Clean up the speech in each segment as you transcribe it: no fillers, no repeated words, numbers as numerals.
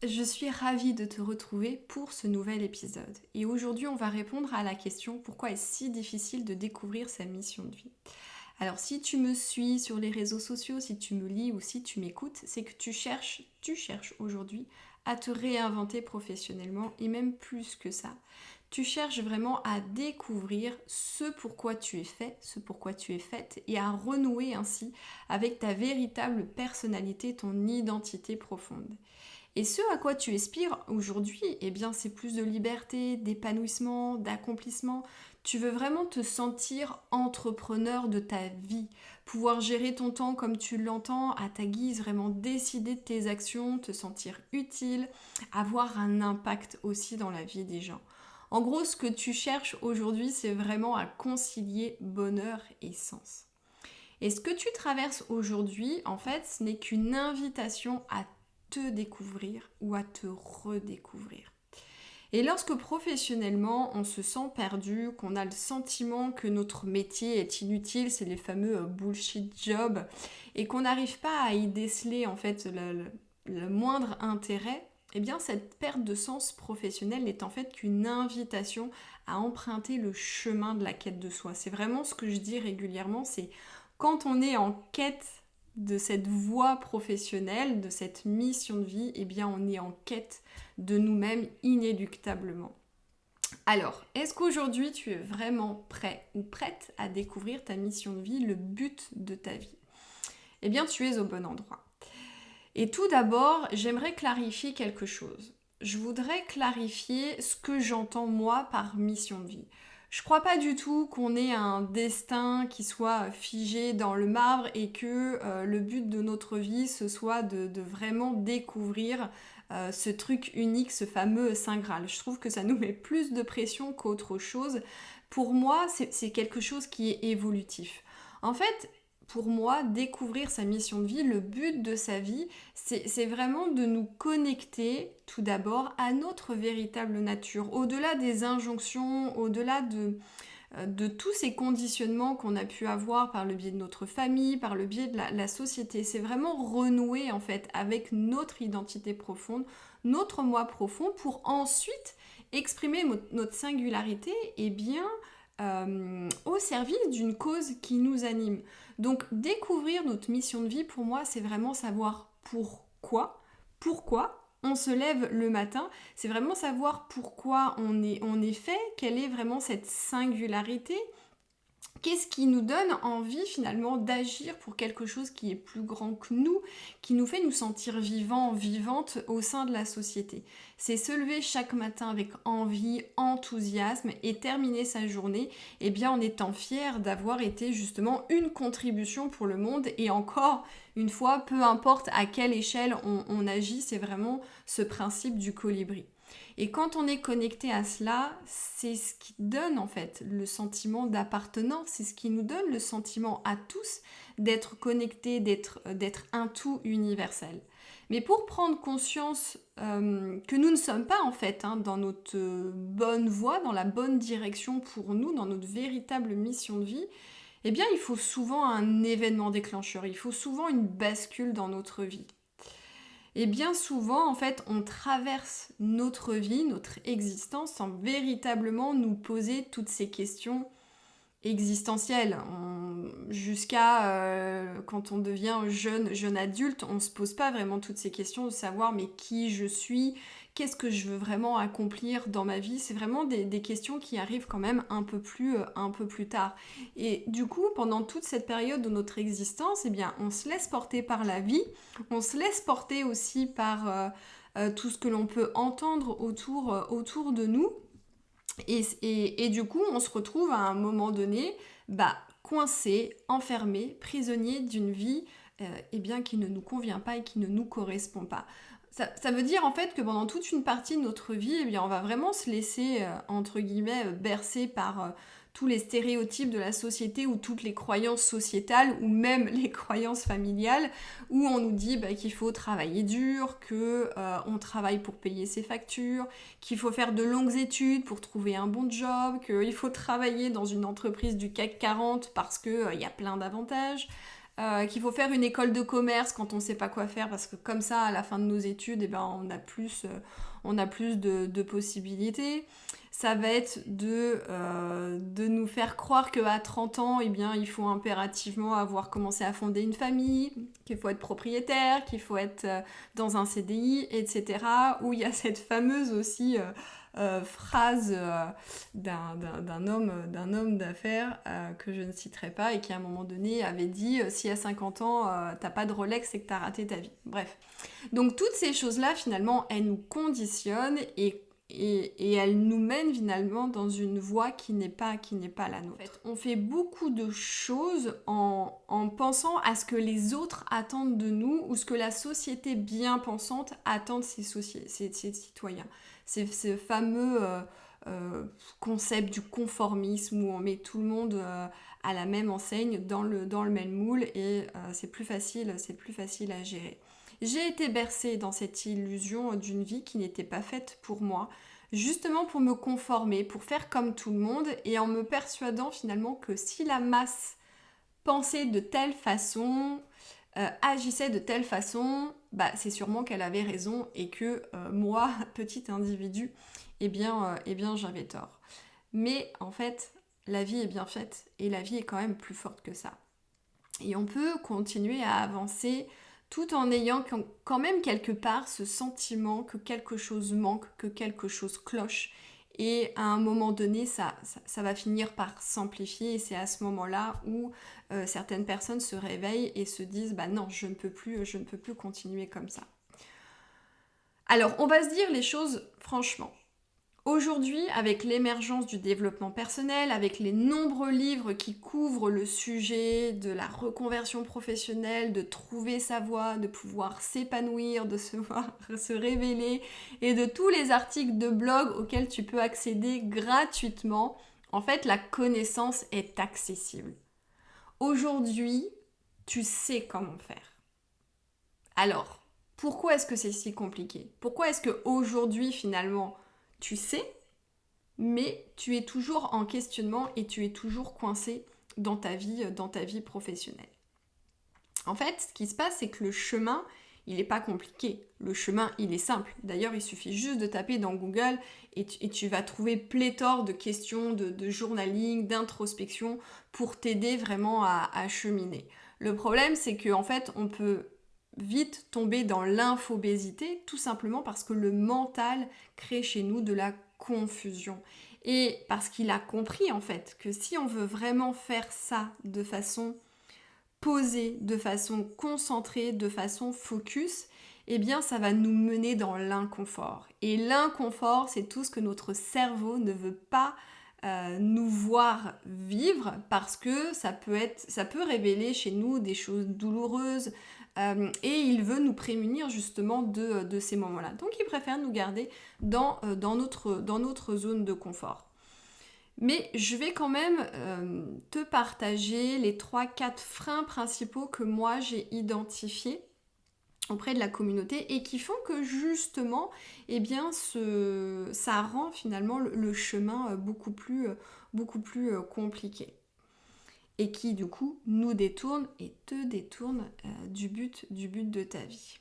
je suis ravie de te retrouver pour ce nouvel épisode. Et aujourd'hui, on va répondre à la question pourquoi est-ce si difficile de découvrir sa mission de vie. Alors si tu me suis sur les réseaux sociaux, si tu me lis ou si tu m'écoutes, c'est que tu cherches aujourd'hui à te réinventer professionnellement et même plus que ça. Tu cherches vraiment à découvrir ce pourquoi tu es fait, ce pourquoi tu es faite et à renouer ainsi avec ta véritable personnalité, ton identité profonde. Et ce à quoi tu aspires aujourd'hui, eh bien, c'est plus de liberté, d'épanouissement, d'accomplissement. Tu veux vraiment te sentir entrepreneur de ta vie, pouvoir gérer ton temps comme tu l'entends, à ta guise, vraiment décider de tes actions, te sentir utile, avoir un impact aussi dans la vie des gens. En gros, ce que tu cherches aujourd'hui, c'est vraiment à concilier bonheur et sens. Et ce que tu traverses aujourd'hui, en fait, ce n'est qu'une invitation à te découvrir ou à te redécouvrir. Et lorsque professionnellement on se sent perdu, qu'on a le sentiment que notre métier est inutile, c'est les fameux bullshit jobs, et qu'on n'arrive pas à y déceler en fait le moindre intérêt, eh bien cette perte de sens professionnel n'est en fait qu'une invitation à emprunter le chemin de la quête de soi. C'est vraiment ce que je dis régulièrement, c'est quand on est en quête de cette voie professionnelle, de cette mission de vie, eh bien on est en quête de nous-mêmes inéluctablement. Alors, est-ce qu'aujourd'hui tu es vraiment prêt ou prête à découvrir ta mission de vie, le but de ta vie? Eh bien tu es au bon endroit. Et tout d'abord, j'aimerais clarifier quelque chose. Je voudrais clarifier ce que j'entends moi par mission de vie. Je crois pas du tout qu'on ait un destin qui soit figé dans le marbre et que le but de notre vie ce soit de vraiment découvrir ce truc unique, ce fameux Saint Graal. Je trouve que ça nous met plus de pression qu'autre chose. Pour moi, c'est quelque chose qui est évolutif. En fait, pour moi, découvrir sa mission de vie, le but de sa vie, c'est vraiment de nous connecter tout d'abord à notre véritable nature, au-delà des injonctions, au-delà de tous ces conditionnements qu'on a pu avoir par le biais de notre famille, par le biais de la société. C'est vraiment renouer en fait avec notre identité profonde, notre moi profond, pour ensuite exprimer notre singularité et bien au service d'une cause qui nous anime. Donc découvrir notre mission de vie, pour moi, c'est vraiment savoir pourquoi on se lève le matin, c'est vraiment savoir pourquoi on est fait, quelle est vraiment cette singularité. Qu'est-ce qui nous donne envie finalement d'agir pour quelque chose qui est plus grand que nous, qui nous fait nous sentir vivants, vivantes au sein de la société. C'est se lever chaque matin avec envie, enthousiasme et terminer sa journée eh bien, en étant fier d'avoir été justement une contribution pour le monde. Et encore une fois, peu importe à quelle échelle on agit, c'est vraiment ce principe du colibri. Et quand on est connecté à cela, c'est ce qui donne en fait le sentiment d'appartenance, c'est ce qui nous donne le sentiment à tous d'être connectés, d'être un tout universel. Mais pour prendre conscience que nous ne sommes pas en fait dans notre bonne voie, dans la bonne direction pour nous, dans notre véritable mission de vie, eh bien il faut souvent un événement déclencheur, il faut souvent une bascule dans notre vie. Et bien souvent, en fait, on traverse notre vie, notre existence, sans véritablement nous poser toutes ces questions existentielles. Jusqu'à quand on devient jeune adulte, on ne se pose pas vraiment toutes ces questions de savoir mais qui je suis, qu'est-ce que je veux vraiment accomplir dans ma vie. C'est vraiment des questions qui arrivent quand même un peu plus tard. Et du coup, pendant toute cette période de notre existence, eh bien, on se laisse porter par la vie, on se laisse porter aussi par tout ce que l'on peut entendre autour de nous. Et du coup, on se retrouve à un moment donné, coincé, enfermé, prisonnier d'une vie eh bien, qui ne nous convient pas et qui ne nous correspond pas. Ça veut dire en fait que pendant toute une partie de notre vie, eh bien, on va vraiment se laisser, entre guillemets, bercer par tous les stéréotypes de la société ou toutes les croyances sociétales ou même les croyances familiales où on nous dit qu'il faut travailler dur, qu'on travaille pour payer ses factures, qu'il faut faire de longues études pour trouver un bon job, qu'il faut travailler dans une entreprise du CAC 40 parce qu'il y a plein d'avantages. qu'il faut faire une école de commerce quand on ne sait pas quoi faire, parce que comme ça, à la fin de nos études, eh ben, on a plus de possibilités. Ça va être de nous faire croire qu'à 30 ans, eh bien, il faut impérativement avoir commencé à fonder une famille, qu'il faut être propriétaire, qu'il faut être dans un CDI, etc. Où il y a cette fameuse aussi phrase d'un homme d'affaires que je ne citerai pas et qui à un moment donné avait dit si à 50 ans t'as pas de Rolex, c'est que t'as raté ta vie. Bref. Donc toutes ces choses-là finalement elles nous conditionnent et elles nous mènent finalement dans une voie qui n'est pas la nôtre. En fait, on fait beaucoup de choses en pensant à ce que les autres attendent de nous ou ce que la société bien pensante attend de ses citoyens. C'est ce fameux concept du conformisme où on met tout le monde à la même enseigne, dans le même moule et c'est plus facile à gérer. J'ai été bercée dans cette illusion d'une vie qui n'était pas faite pour moi, justement pour me conformer, pour faire comme tout le monde et en me persuadant finalement que si la masse pensait de telle façon, agissait de telle façon, bah, c'est sûrement qu'elle avait raison et que moi, petit individu, eh bien j'avais tort. Mais en fait, la vie est bien faite et la vie est quand même plus forte que ça. Et on peut continuer à avancer tout en ayant quand même quelque part ce sentiment que quelque chose manque, que quelque chose cloche. Et à un moment donné, ça va finir par s'amplifier et c'est à ce moment-là où certaines personnes se réveillent et se disent « bah non, je ne peux plus continuer comme ça ». Alors, on va se dire les choses franchement. Aujourd'hui, avec l'émergence du développement personnel, avec les nombreux livres qui couvrent le sujet de la reconversion professionnelle, de trouver sa voie, de pouvoir s'épanouir, de se révéler, et de tous les articles de blog auxquels tu peux accéder gratuitement, en fait, la connaissance est accessible. Aujourd'hui, tu sais comment faire. Alors, pourquoi est-ce que c'est si compliqué ? Pourquoi est-ce qu'aujourd'hui, finalement, tu sais, mais tu es toujours en questionnement et tu es toujours coincé dans ta vie professionnelle. En fait, ce qui se passe, c'est que le chemin, il n'est pas compliqué. Le chemin, il est simple. D'ailleurs, il suffit juste de taper dans Google et tu vas trouver pléthore de questions de journaling, d'introspection pour t'aider vraiment à cheminer. Le problème, c'est qu'en fait, on peut vite tomber dans l'infobésité, tout simplement parce que le mental crée chez nous de la confusion. Et parce qu'il a compris en fait que si on veut vraiment faire ça de façon posée, de façon concentrée, de façon focus, eh bien ça va nous mener dans l'inconfort. Et l'inconfort, c'est tout ce que notre cerveau ne veut pas nous voir vivre parce que ça peut révéler chez nous des choses douloureuses et il veut nous prémunir justement de ces moments-là. Donc il préfère nous garder dans notre zone de confort. Mais je vais quand même te partager les 3-4 freins principaux que moi j'ai identifiés auprès de la communauté et qui font que justement, eh bien, ça rend finalement le chemin beaucoup plus compliqué. Et qui du coup nous détourne et te détourne du but de ta vie.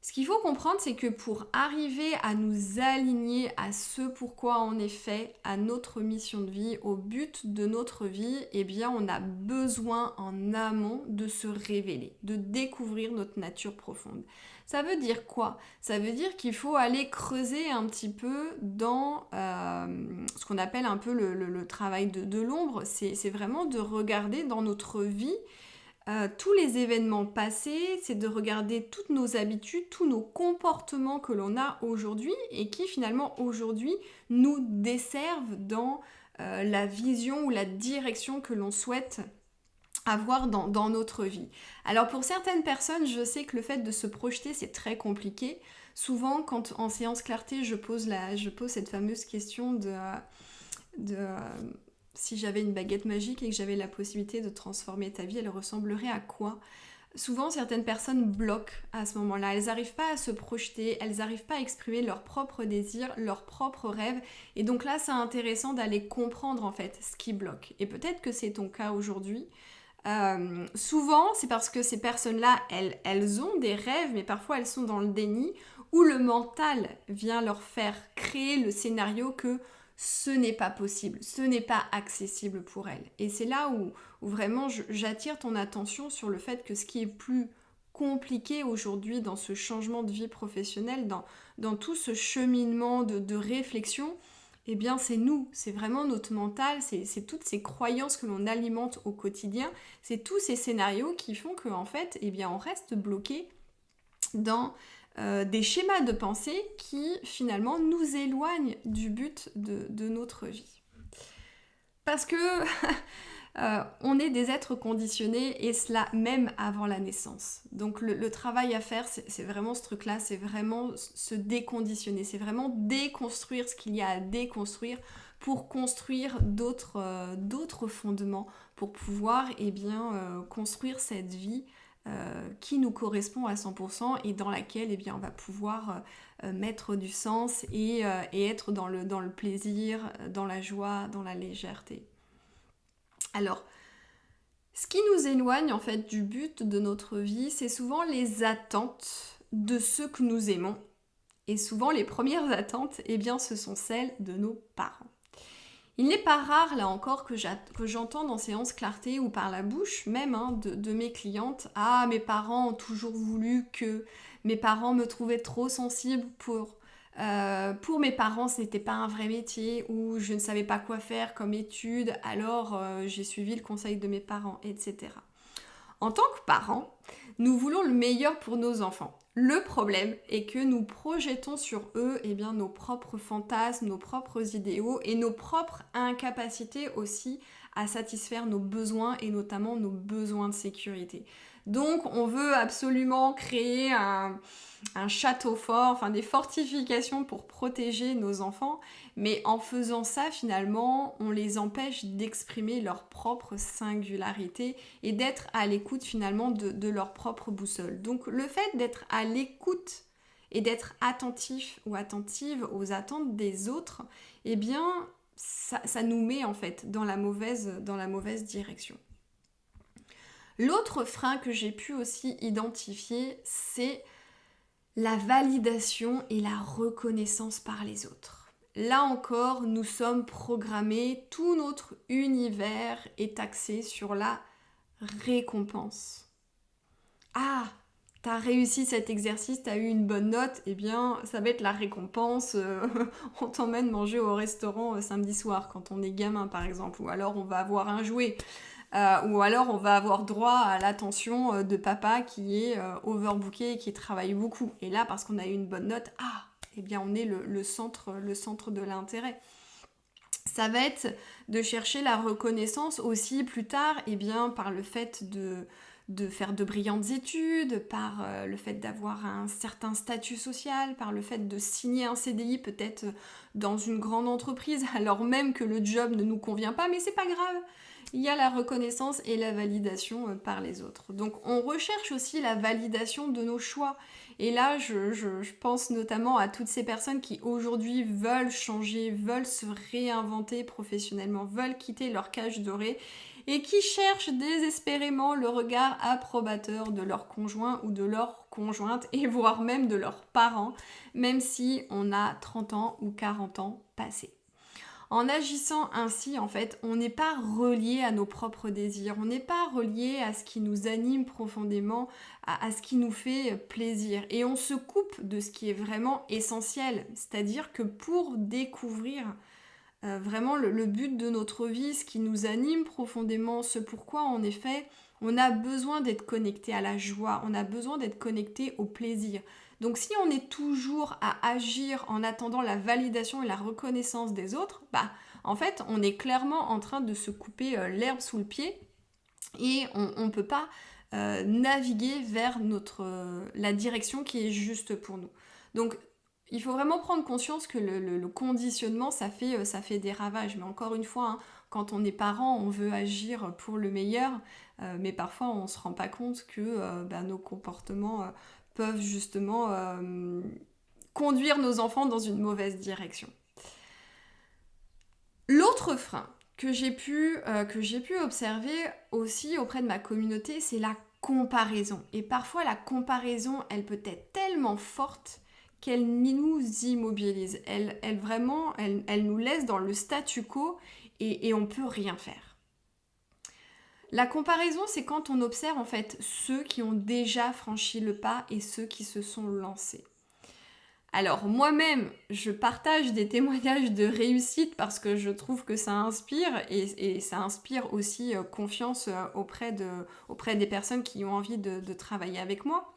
Ce qu'il faut comprendre, c'est que pour arriver à nous aligner à ce pourquoi on est fait, à notre mission de vie, au but de notre vie, eh bien on a besoin en amont de se révéler, de découvrir notre nature profonde. Ça veut dire quoi ? Ça veut dire qu'il faut aller creuser un petit peu dans ce qu'on appelle un peu le travail de l'ombre. C'est vraiment de regarder dans notre vie tous les événements passés, c'est de regarder toutes nos habitudes, tous nos comportements que l'on a aujourd'hui et qui finalement aujourd'hui nous desservent dans la vision ou la direction que l'on souhaite avoir dans notre vie. Alors pour certaines personnes, je sais que le fait de se projeter, c'est très compliqué. Souvent, quand en séance clarté, je pose cette fameuse question de si j'avais une baguette magique et que j'avais la possibilité de transformer ta vie, elle ressemblerait à quoi ? Souvent, certaines personnes bloquent à ce moment-là. Elles n'arrivent pas à se projeter, elles n'arrivent pas à exprimer leurs propres désirs, leurs propres rêves. Et donc là, c'est intéressant d'aller comprendre en fait ce qui bloque. Et peut-être que c'est ton cas aujourd'hui. Souvent, c'est parce que ces personnes-là, elles ont des rêves, mais parfois elles sont dans le déni, où le mental vient leur faire créer le scénario que ce n'est pas possible, ce n'est pas accessible pour elles. Et c'est là où vraiment j'attire ton attention sur le fait que ce qui est plus compliqué aujourd'hui dans ce changement de vie professionnelle, dans tout ce cheminement de réflexion, eh bien c'est nous, c'est vraiment notre mental, c'est toutes ces croyances que l'on alimente au quotidien, c'est tous ces scénarios qui font qu'en fait, eh bien on reste bloqué dans des schémas de pensée qui finalement nous éloignent du but de notre vie. Parce que on est des êtres conditionnés et cela même avant la naissance. Donc le travail à faire, c'est vraiment ce truc-là, c'est vraiment se déconditionner, c'est vraiment déconstruire ce qu'il y a à déconstruire pour construire d'autres fondements, pour pouvoir construire cette vie qui nous correspond à 100% et dans laquelle on va pouvoir mettre du sens et être dans le plaisir, dans la joie, dans la légèreté. Alors, ce qui nous éloigne en fait du but de notre vie, c'est souvent les attentes de ceux que nous aimons. Et souvent, les premières attentes, ce sont celles de nos parents. Il n'est pas rare, là encore, que j'entends en séance clarté ou par la bouche même de mes clientes « Ah, mes parents ont toujours voulu que... Mes parents me trouvaient trop sensible pour mes parents, ce n'était pas un vrai métier ou je ne savais pas quoi faire comme étude, alors j'ai suivi le conseil de mes parents, etc. » En tant que parents, nous voulons le meilleur pour nos enfants. Le problème est que nous projetons sur eux nos propres fantasmes, nos propres idéaux et nos propres incapacités aussi à satisfaire nos besoins et notamment nos besoins de sécurité. Donc on veut absolument créer un château fort, enfin des fortifications pour protéger nos enfants, mais en faisant ça finalement on les empêche d'exprimer leur propre singularité et d'être à l'écoute finalement de leur propre boussole. Donc le fait d'être à l'écoute et d'être attentif ou attentive aux attentes des autres, ça nous met en fait dans la mauvaise direction. L'autre frein que j'ai pu aussi identifier, c'est la validation et la reconnaissance par les autres. Là encore, nous sommes programmés, tout notre univers est axé sur la récompense. Ah, t'as réussi cet exercice, t'as eu une bonne note, ça va être la récompense. On t'emmène manger au restaurant samedi soir quand on est gamin par exemple, ou alors on va avoir un jouet. Ou alors on va avoir droit à l'attention de papa qui est overbooké et qui travaille beaucoup. Et là, parce qu'on a eu une bonne note, on est le centre de l'intérêt. Ça va être de chercher la reconnaissance aussi plus tard, par le fait de faire de brillantes études, par le fait d'avoir un certain statut social, par le fait de signer un CDI peut-être dans une grande entreprise, alors même que le job ne nous convient pas, mais c'est pas grave. Il y a la reconnaissance et la validation par les autres. Donc on recherche aussi la validation de nos choix. Et là, je pense notamment à toutes ces personnes qui aujourd'hui veulent changer, veulent se réinventer professionnellement, veulent quitter leur cage dorée et qui cherchent désespérément le regard approbateur de leur conjoint ou de leur conjointe et voire même de leurs parents, même si on a 30 ans ou 40 ans passés. En agissant ainsi, en fait, on n'est pas relié à nos propres désirs, on n'est pas relié à ce qui nous anime profondément, à ce qui nous fait plaisir. Et on se coupe de ce qui est vraiment essentiel, c'est-à-dire que pour découvrir vraiment le but de notre vie, ce qui nous anime profondément, ce pourquoi en effet on a besoin d'être connecté à la joie, on a besoin d'être connecté au plaisir. Donc si on est toujours à agir en attendant la validation et la reconnaissance des autres, en fait on est clairement en train de se couper l'herbe sous le pied et on ne peut pas naviguer vers la direction qui est juste pour nous. Donc il faut vraiment prendre conscience que le conditionnement, ça fait des ravages. Mais encore une fois, quand on est parent, on veut agir pour le meilleur, mais parfois on ne se rend pas compte que nos comportements peuvent justement conduire nos enfants dans une mauvaise direction. L'autre frein que j'ai pu observer aussi auprès de ma communauté, c'est la comparaison. Et parfois, la comparaison, elle peut être tellement forte qu'elle nous immobilise. Elle nous laisse dans le statu quo et on peut rien faire. La comparaison, c'est quand on observe en fait ceux qui ont déjà franchi le pas et ceux qui se sont lancés. Alors moi-même, je partage des témoignages de réussite parce que je trouve que ça inspire et ça inspire aussi confiance auprès des personnes qui ont envie de travailler avec moi.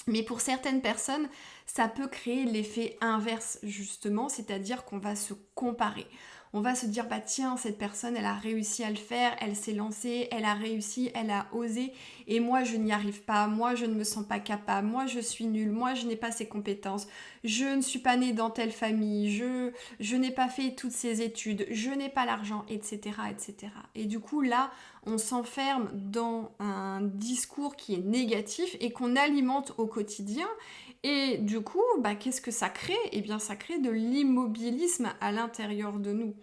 Mais pour certaines personnes, ça peut créer l'effet inverse justement, c'est-à-dire qu'on va se comparer. On va se dire, bah tiens, cette personne, elle a réussi à le faire, elle s'est lancée, elle a réussi, elle a osé, et moi, je n'y arrive pas, moi, je ne me sens pas capable, moi, je suis nulle, moi, je n'ai pas ces compétences, je ne suis pas née dans telle famille, je n'ai pas fait toutes ces études, je n'ai pas l'argent, etc., etc. Et du coup, là, on s'enferme dans un discours qui est négatif et qu'on alimente au quotidien. Et du coup, bah, qu'est-ce que ça crée? Eh bien, ça crée de l'immobilisme à l'intérieur de nous.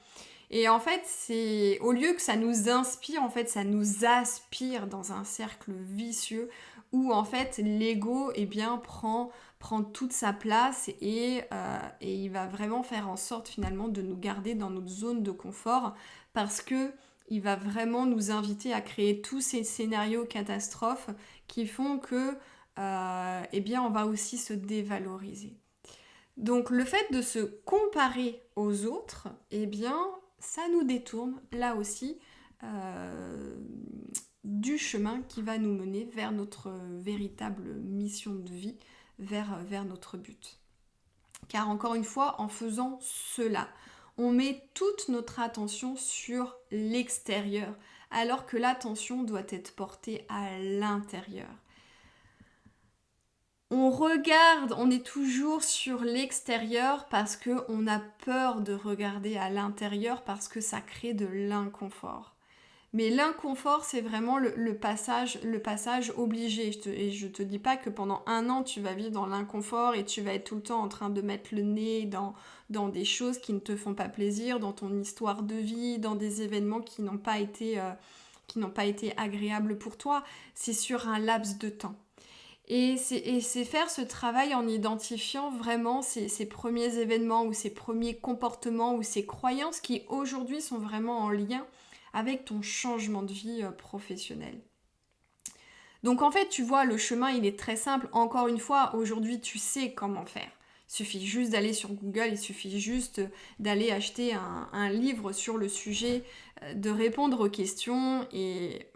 Et en fait, c'est au lieu que ça nous inspire, en fait, ça nous aspire dans un cercle vicieux où en fait l'ego, eh bien, prend toute sa place et il va vraiment faire en sorte finalement de nous garder dans notre zone de confort parce que il va vraiment nous inviter à créer tous ces scénarios catastrophes qui font que eh bien, on va aussi se dévaloriser. Donc le fait de se comparer aux autres, eh bien, ça nous détourne là aussi euh, du chemin qui va nous mener vers notre véritable mission de vie, vers notre but. Car encore une fois, en faisant cela, on met toute notre attention sur l'extérieur, alors que l'attention doit être portée à l'intérieur. On regarde, on est toujours sur l'extérieur parce qu'on a peur de regarder à l'intérieur parce que ça crée de l'inconfort. Mais l'inconfort, c'est vraiment le passage obligé. Et je te dis pas que pendant 1 an, tu vas vivre dans l'inconfort et tu vas être tout le temps en train de mettre le nez dans des choses qui ne te font pas plaisir, dans ton histoire de vie, dans des événements qui n'ont pas été agréables pour toi. C'est sur un laps de temps. Et c'est faire ce travail en identifiant vraiment ces premiers événements ou ces premiers comportements ou ces croyances qui aujourd'hui sont vraiment en lien avec ton changement de vie professionnel. Donc en fait, tu vois, le chemin, il est très simple. Encore une fois, aujourd'hui, tu sais comment faire. Il suffit juste d'aller sur Google, il suffit juste d'aller acheter un livre sur le sujet, de répondre aux questions,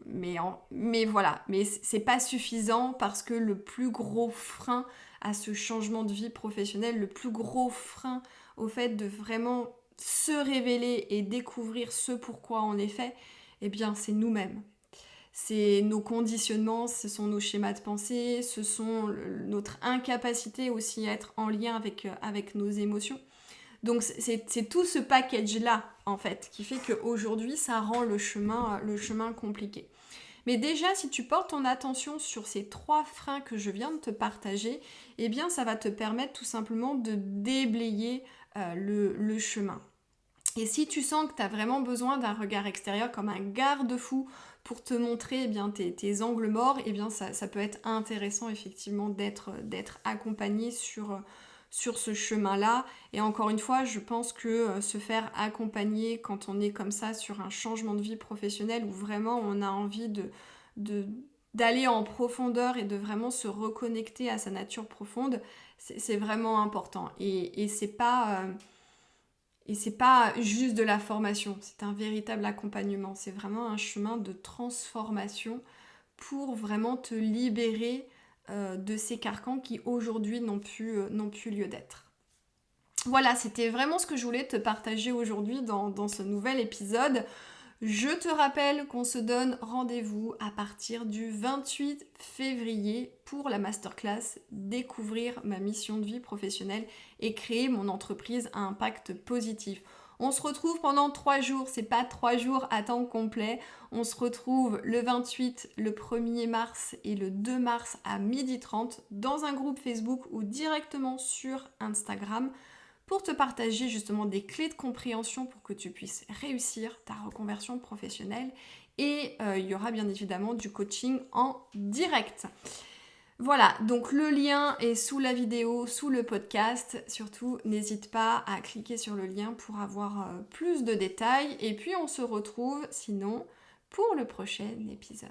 mais voilà. Mais c'est pas suffisant parce que le plus gros frein à ce changement de vie professionnelle, le plus gros frein au fait de vraiment se révéler et découvrir ce pourquoi on est fait, eh bien c'est nous-mêmes. C'est nos conditionnements, ce sont nos schémas de pensée, ce sont notre incapacité aussi à être en lien avec nos émotions. Donc c'est tout ce package-là, en fait, qui fait qu'aujourd'hui, ça rend le chemin compliqué. Mais déjà, si tu portes ton attention sur ces 3 freins que je viens de te partager, eh bien, ça va te permettre tout simplement de déblayer le chemin. Et si tu sens que tu as vraiment besoin d'un regard extérieur comme un garde-fou pour te montrer eh bien, tes angles morts, eh bien, ça peut être intéressant effectivement d'être accompagné sur ce chemin-là. Et encore une fois, je pense que se faire accompagner quand on est comme ça sur un changement de vie professionnelle où vraiment on a envie d'aller en profondeur et de vraiment se reconnecter à sa nature profonde, c'est vraiment important. Et c'est pas... Et c'est pas juste de la formation, c'est un véritable accompagnement. C'est vraiment un chemin de transformation pour vraiment te libérer de ces carcans qui aujourd'hui n'ont plus lieu d'être. Voilà, c'était vraiment ce que je voulais te partager aujourd'hui dans ce nouvel épisode. Je te rappelle qu'on se donne rendez-vous à partir du 28 février pour la masterclass Découvrir ma mission de vie professionnelle et créer mon entreprise à impact positif. On se retrouve pendant 3 jours, c'est pas 3 jours à temps complet. On se retrouve le 28, le 1er mars et le 2 mars à 12h30 dans un groupe Facebook ou directement sur Instagram pour te partager justement des clés de compréhension pour que tu puisses réussir ta reconversion professionnelle. Et il y aura bien évidemment du coaching en direct. Voilà, donc le lien est sous la vidéo, sous le podcast. Surtout, n'hésite pas à cliquer sur le lien pour avoir plus de détails. Et puis, on se retrouve sinon pour le prochain épisode.